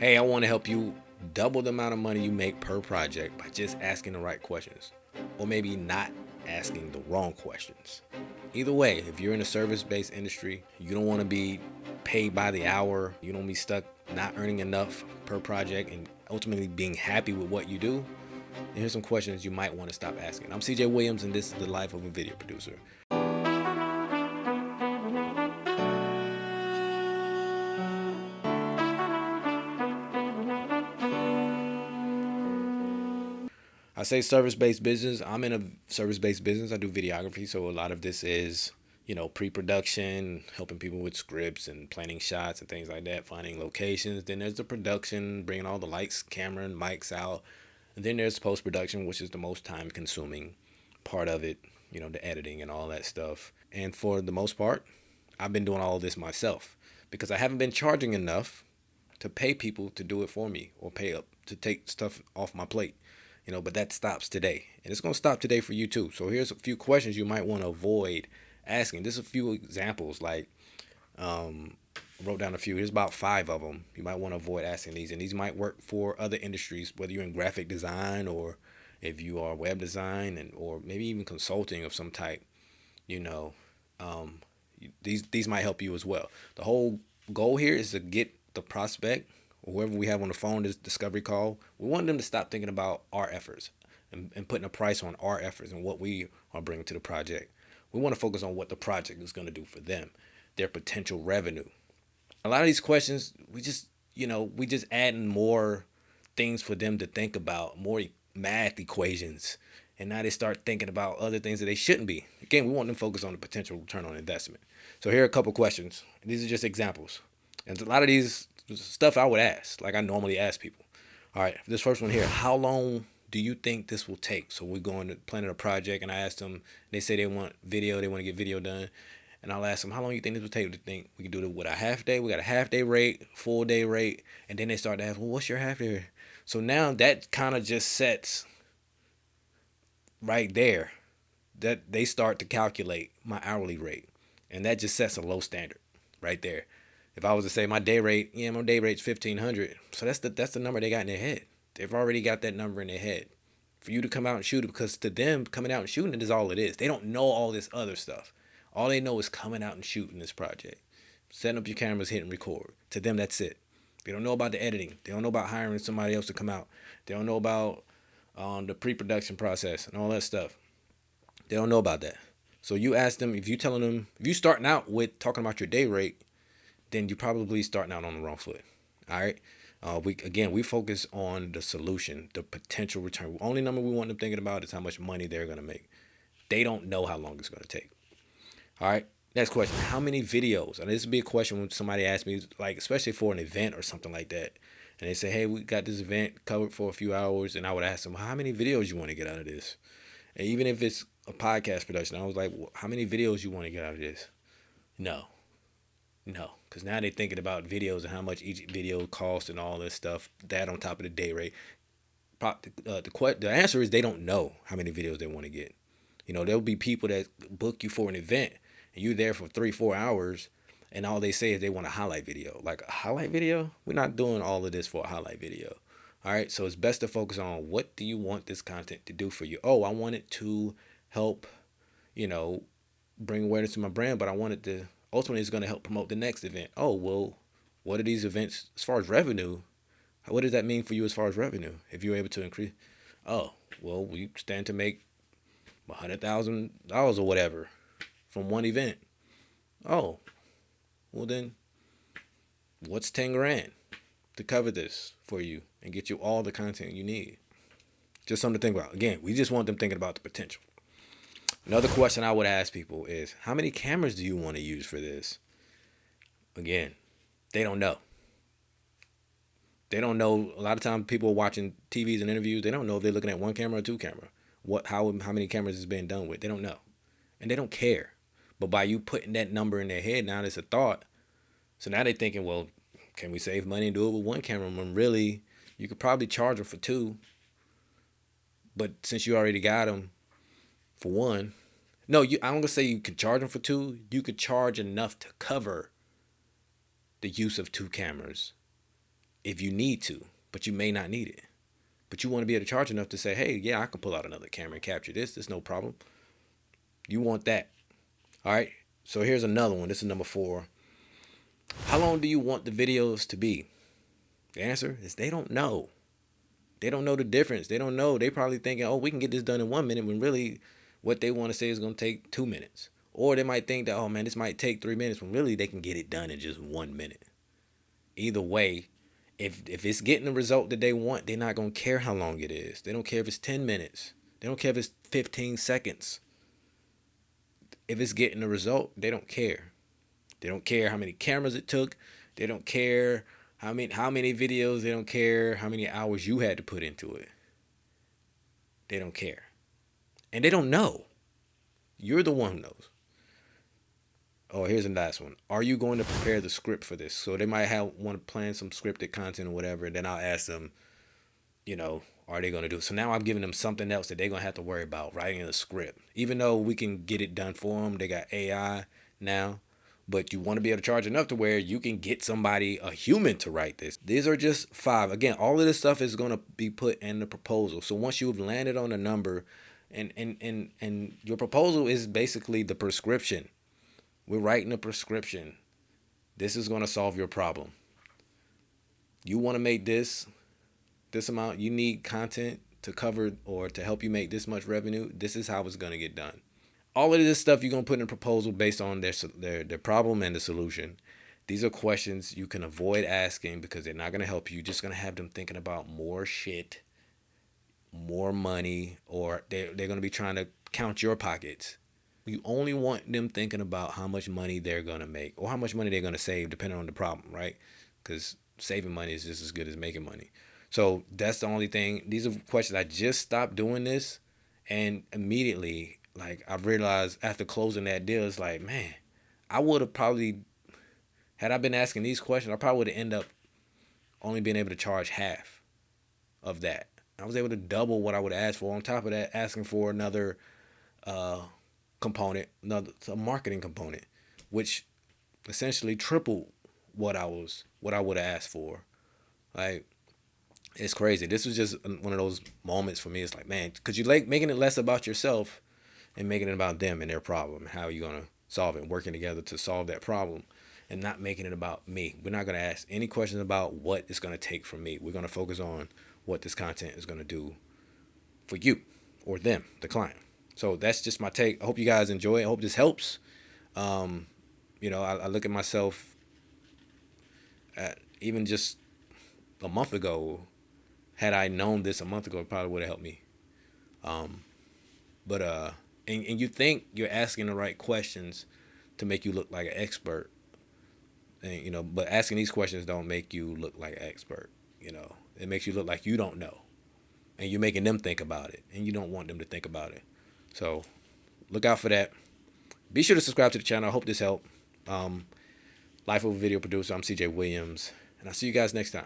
Hey, I want to help you double the amount of money you make per project by just asking the right questions, or maybe not asking the wrong questions. Either way, if you're in a service-based industry, you don't want to be paid by the hour, you don't be stuck not earning enough per project and ultimately being happy with what you do. And here's some questions you might want to stop asking. I'm CJ Williams, and this is the life of a video producer. I say service-based business. I'm in a service-based business. I do videography, so a lot of this is, pre-production, helping people with scripts and planning shots and things like that, finding locations. Then there's the production, bringing all the lights, camera, and mics out. And then there's post-production, which is the most time-consuming part of it, the editing and all that stuff. And for the most part, I've been doing all of this myself because I haven't been charging enough to pay people to do it for me or pay up to take stuff off my plate. But that stops today. And it's going to stop today for you too. So here's a few questions you might want to avoid asking. There's a few examples, like I wrote down a few. Here's about 5 of them. You might want to avoid asking these. And these might work for other industries, whether you're in graphic design or if you are web design or maybe even consulting of some type. You know, um, these might help you as well. The whole goal here is to get the prospect or whoever we have on the phone, this discovery call, we want them to stop thinking about our efforts and putting a price on our efforts and what we are bringing to the project. We want to focus on what the project is going to do for them, their potential revenue. A lot of these questions, we just adding more things for them to think about, more math equations, and now they start thinking about other things that they shouldn't be. Again, we want them to focus on the potential return on investment. So here are a couple questions. These are just examples, and a lot of these stuff I would ask, like I normally ask people. All right, this first one here: how long do you think this will take? So we're going to planning a project, and I asked them. They say they want video, they want to get video done, and I'll ask them, how long you think this will take? Do you think we can do it with a half day? We got a half day rate, full day rate, and then they start to ask, well, what's your half day? So now that kind of just sets right there that they start to calculate my hourly rate, and that just sets a low standard right there. If I was to say my day rate, my day rate's 1,500, so that's the number they got in their head. They've already got that number in their head for you to come out and shoot it, because to them coming out and shooting it is all it is. They don't know all this other stuff. All they know is coming out and shooting this project, setting up your cameras, hitting record. To them, that's it. They don't know about the editing. They don't know about hiring somebody else to come out. They don't know about the pre-production process and all that stuff. They don't know about that. So you ask them, if you starting out with talking about your day rate, then you're probably starting out on the wrong foot. All right. We focus on the solution, the potential return. The only number we want them thinking about is how much money they're gonna make. They don't know how long it's gonna take. All right. Next question: how many videos? And this would be a question when somebody asks me, like especially for an event or something like that, and they say, "Hey, we got this event covered for a few hours," and I would ask them, "How many videos you want to get out of this?" And even if it's a podcast production, I was like, well, "How many videos you want to get out of this?" No, no, because now they're thinking about videos and how much each video costs and all this stuff. That on top of the day rate. The answer is they don't know how many videos they want to get. There'll be people that book you for an event and you're there for 3-4 hours, and all they say is they want a highlight video. Like a highlight video? We're not doing all of this for a highlight video. All right, so it's best to focus on what do you want this content to do for you. Oh, I want it to help, you know, bring awareness to my brand, but I want it to ultimately it's going to help promote the next event. Oh, well, what are these events as far as revenue? What does that mean for you as far as revenue? If you're able to increase, oh, well, we stand to make $100,000 or whatever from one event. Oh, well then, what's 10 grand to cover this for you and get you all the content you need? Just something to think about. Again, we just want them thinking about the potential. Another question I would ask people is, how many cameras do you want to use for this? Again, they don't know. They don't know. A lot of times people are watching TVs and interviews. They don't know if they're looking at one camera or two camera. How many cameras is being done with. They don't know. And they don't care. But by you putting that number in their head, now it's a thought. So now they're thinking, well, can we save money and do it with one camera? When really, you could probably charge them for two. But since you already got them for one, no, I'm going to say you could charge them for two. You could charge enough to cover the use of two cameras if you need to, but you may not need it. But you want to be able to charge enough to say, hey, yeah, I can pull out another camera and capture this. There's no problem. You want that. All right. So here's another one. This is number 4. How long do you want the videos to be? The answer is they don't know. They don't know the difference. They don't know. They probably thinking, oh, we can get this done in 1 minute, when really what they want to say is going to take 2 minutes. Or they might think that, oh man, this might take 3 minutes, when really they can get it done in just 1 minute. Either way, if it's getting the result that they want, they're not going to care how long it is. They don't care if it's 10 minutes. They don't care if it's 15 seconds. If it's getting the result, they don't care. They don't care how many cameras it took. They don't care how many videos. They don't care how many hours you had to put into it. They don't care. And they don't know. You're the one who knows. Oh, here's the last one. Are you going to prepare the script for this? So they might want to plan some scripted content or whatever. And then I'll ask them, are they going to do it? So now I'm giving them something else that they're going to have to worry about writing a script. Even though we can get it done for them, they got AI now. But you want to be able to charge enough to where you can get somebody, a human, to write this. These are just 5. Again, all of this stuff is going to be put in the proposal. So once you've landed on a number, and your proposal is basically the prescription. We're writing a prescription. This is going to solve your problem. You want to make this amount. You need content to cover or to help you make this much revenue. This is how it's going to get done. All of this stuff you're going to put in a proposal based on their problem and the solution. These are questions you can avoid asking because they're not going to help you. You're just going to have them thinking about more shit, more money, or they're going to be trying to count your pockets. You only want them thinking about how much money they're going to make or how much money they're going to save depending on the problem, right? Because saving money is just as good as making money. So that's the only thing. These are questions. I just stopped doing this, and immediately, like, I realized after closing that deal, it's like, man, I would have probably, had I been asking these questions, I probably would have ended up only being able to charge half of that. I was able to double what I would ask for. On top of that, asking for another component, a marketing component, which essentially tripled what I would have asked for. Like, it's crazy. This was just one of those moments for me. It's like, man, because you like making it less about yourself and making it about them and their problem, how you're gonna solve it, working together to solve that problem, and not making it about me. We're not gonna ask any questions about what it's gonna take from me. We're gonna focus on what this content is gonna do for you or them, the client. So that's just my take. I hope you guys enjoy it. I hope this helps. I look at myself at even just a month ago. Had I known this a month ago, it probably would have helped me. And you think you're asking the right questions to make you look like an expert. And, but asking these questions don't make you look like an expert. It makes you look like you don't know. And you're making them think about it. And you don't want them to think about it. So look out for that. Be sure to subscribe to the channel. I hope this helped. Life of a Video Producer. I'm CJ Williams. And I'll see you guys next time.